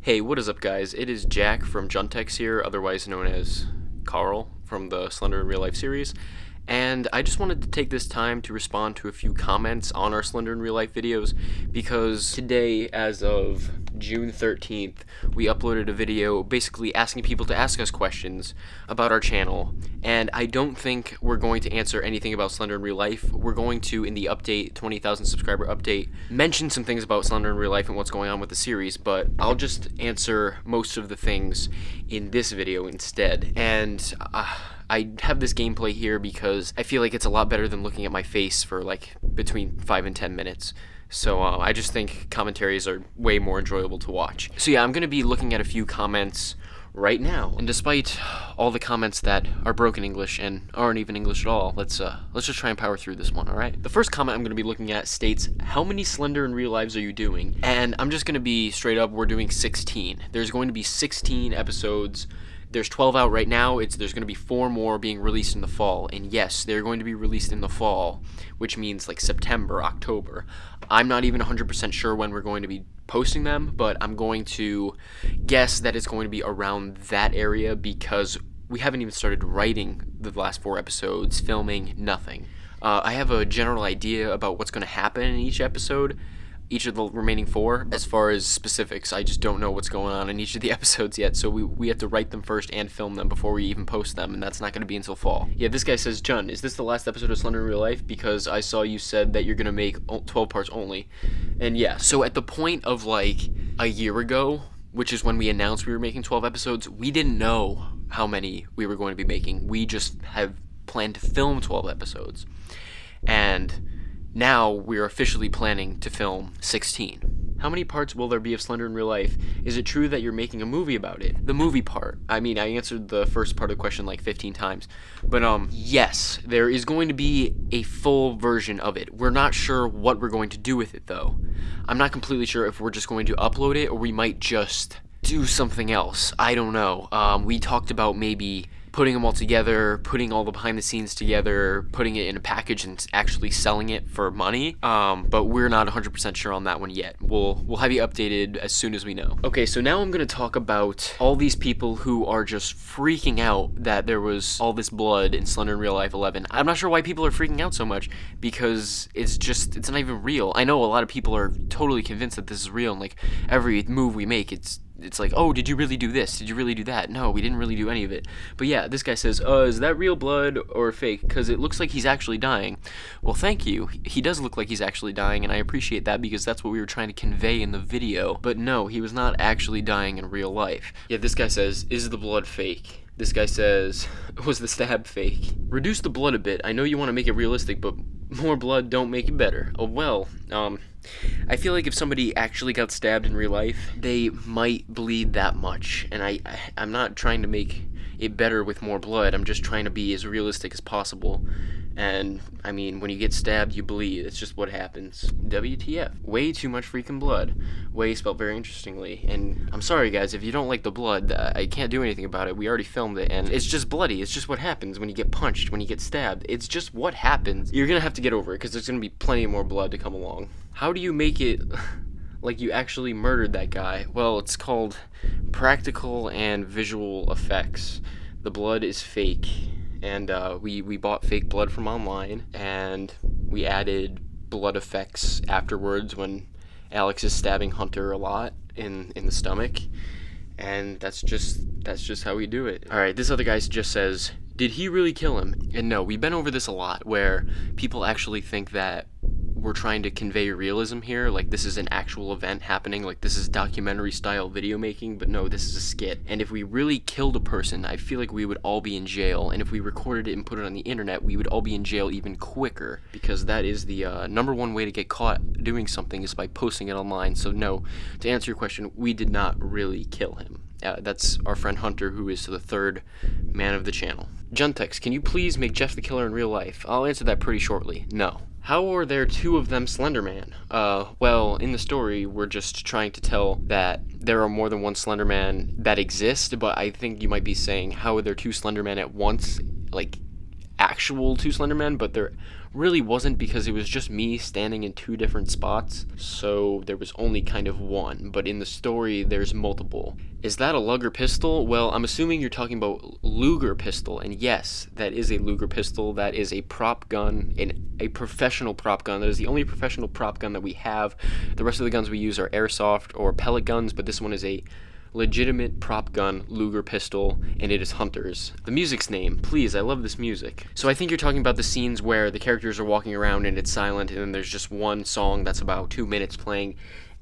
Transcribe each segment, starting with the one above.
Hey, what is up, guys? It is Jack from Juntextras here, otherwise known as Carl from the Slender in Real Life series, and I just wanted to take this time to respond to a few comments on our Slender in Real Life videos, because today, as of June 13th, we uploaded a video basically asking people to ask us questions about our channel, and I don't think we're going to answer anything about Slender in Real Life. We're going to, in the update, 20,000 subscriber update, mention some things about Slender in Real Life and what's going on with the series, but I'll just answer most of the things in this video instead. And I have this gameplay here because I feel like it's a lot better than looking at my face for like between 5 and 10 minutes. So I just think commentaries are way more enjoyable to watch. So yeah, I'm going to be looking at a few comments right now. And despite all the comments that are broken English and aren't even English at all, let's just try and power through this one, alright? The first comment I'm going to be looking at states, how many Slender in Real Lives are you doing? And I'm just going to be straight up, we're doing 16. There's going to be 16 episodes. There's 12 out right now. There's going to be 4 more being released in the fall. And yes, they're going to be released in the fall, which means like September, October. I'm not even 100% sure when we're going to be posting them, but I'm going to guess that it's going to be around that area because we haven't even started writing the last 4 episodes, filming, nothing. I have a general idea about what's going to happen in each episode, each of the remaining 4. As far as specifics, I just don't know what's going on in each of the episodes yet, so we have to write them first and film them before we even post them, and that's not going to be until fall. Yeah, this guy says, Jun, is this the last episode of Slender in Real Life? Because I saw you said that you're going to make 12 parts only. And yeah, so at the point of like a year ago, which is when we announced we were making 12 episodes, we didn't know how many we were going to be making. We just have planned to film 12 episodes. And now we're officially planning to film 16. How many parts will there be of Slender in Real Life? Is it true that you're making a movie about it? The movie part. I mean, I answered the first part of the question like 15 times. But yes, there is going to be a full version of it. We're not sure what we're going to do with it, though. I'm not completely sure if we're just going to upload it or we might just do something else. I don't know. We talked about maybe putting them all together, putting all the behind the scenes together, putting it in a package and actually selling it for money, but we're not 100% sure on that one yet. We'll have you updated as soon as we know. Okay, so now I'm going to talk about all these people who are just freaking out that there was all this blood in Slender in Real Life 11. I'm not sure why people are freaking out so much, because it's not even real. I know a lot of people are totally convinced that this is real, and like every move we make, it's like, oh, did you really do this? Did you really do that? No, we didn't really do any of it. But yeah, this guy says, is that real blood or fake? Because it looks like he's actually dying. Well, thank you. He does look like he's actually dying, and I appreciate that because that's what we were trying to convey in the video. But no, he was not actually dying in real life. Yeah, this guy says, is the blood fake? This guy says, was the stab fake? Reduce the blood a bit. I know you want to make it realistic, but more blood don't make it better. Oh, well, I feel like if somebody actually got stabbed in real life, they might bleed that much. And I'm not trying to make it better with more blood. I'm just trying to be as realistic as possible. And, I mean, when you get stabbed, you bleed. It's just what happens. WTF. Way too much freaking blood. Way spelled very interestingly. And I'm sorry, guys, if you don't like the blood, I can't do anything about it. We already filmed it, and it's just bloody. It's just what happens when you get punched, when you get stabbed. It's just what happens. You're gonna have to get over it, because there's gonna be plenty more blood to come along. How do you make it like you actually murdered that guy? Well, it's called practical and visual effects. The blood is fake. And we bought fake blood from online, and we added blood effects afterwards when Alex is stabbing Hunter a lot in the stomach, and that's just how we do it. Alright, this other guy just says, did he really kill him? And no, we've been over this a lot, where people actually think that we're trying to convey realism here, like this is an actual event happening, like this is documentary style video making, but no, this is a skit. And if we really killed a person, I feel like we would all be in jail, and if we recorded it and put it on the internet, we would all be in jail even quicker, because that is the number one way to get caught doing something is by posting it online. So no, to answer your question, we did not really kill him. That's our friend Hunter, who is the 3rd man of the channel. Juntex, can you please make Jeff the killer in real life? I'll answer that pretty shortly. No. How are there 2 of them Slender Man? Well, in the story, we're just trying to tell that there are more than one Slender Man that exist, but I think you might be saying, how are there 2 Slender Men at once? Like, actual two Slendermen, but there really wasn't because it was just me standing in two different spots, so there was only kind of one, but in the story there's multiple. Is that a Luger pistol? Well, I'm assuming you're talking about Luger pistol, and yes, that is a Luger pistol. That is a prop gun, a professional prop gun. That is the only professional prop gun that we have. The rest of the guns we use are airsoft or pellet guns, but this one is a legitimate prop gun Luger pistol, and it is Hunter's. The music's name, please, I love this music. So I think you're talking about the scenes where the characters are walking around and it's silent, and then there's just one song that's about 2 minutes playing,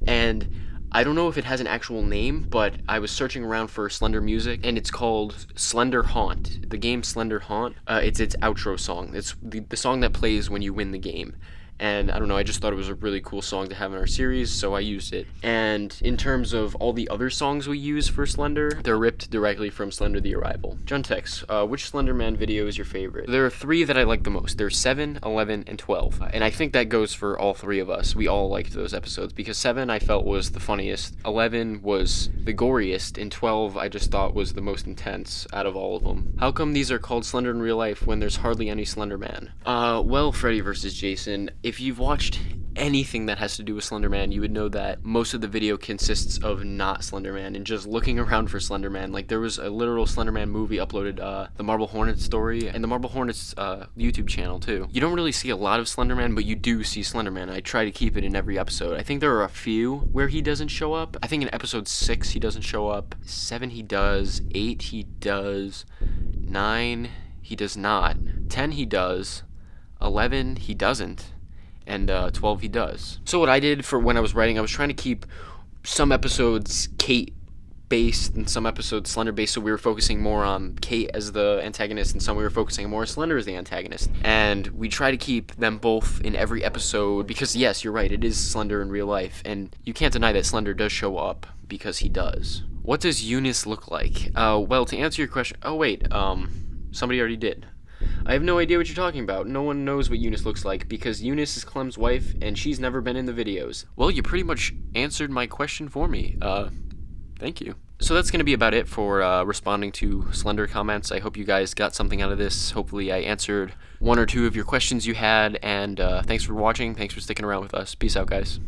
and I don't know if it has an actual name, but I was searching around for Slender music, and it's called Slender Haunt. The game Slender Haunt, it's its outro song. It's the song that plays when you win the game. And I don't know, I just thought it was a really cool song to have in our series, so I used it. And in terms of all the other songs we use for Slender, they're ripped directly from Slender the Arrival. Juntex, which Slenderman video is your favorite? There are 3 that I like the most. There's 7, 11, and 12. And I think that goes for all 3 of us. We all liked those episodes, because 7 I felt was the funniest, 11 was the goriest, and 12 I just thought was the most intense out of all of them. How come these are called Slender in real life when there's hardly any Slenderman? Well, Freddy vs. Jason, if you've watched anything that has to do with Slenderman, you would know that most of the video consists of not Slenderman and just looking around for Slenderman. Like, there was a literal Slenderman movie uploaded, the Marble Hornets story, and the Marble Hornets YouTube channel too. You don't really see a lot of Slenderman, but you do see Slenderman. I try to keep it in every episode. I think there are a few where he doesn't show up. I think in episode 6 he doesn't show up, 7 he does, 8 he does, 9 he does not, 10 he does, 11 he doesn't, and 12 he does. So what I did for when I was writing, I was trying to keep some episodes Kate based and some episodes Slender based, so we were focusing more on Kate as the antagonist and some we were focusing more on Slender as the antagonist. And we try to keep them both in every episode because yes, you're right, it is Slender in real life, and you can't deny that Slender does show up because he does. What does Eunice look like? Well, to answer your question, somebody already did. I have no idea what you're talking about. No one knows what Eunice looks like because Eunice is Clem's wife and she's never been in the videos. Well, you pretty much answered my question for me. Thank you. So that's going to be about it for responding to Slender comments. I hope you guys got something out of this. Hopefully I answered 1 or 2 of your questions you had, and thanks for watching. Thanks for sticking around with us. Peace out, guys.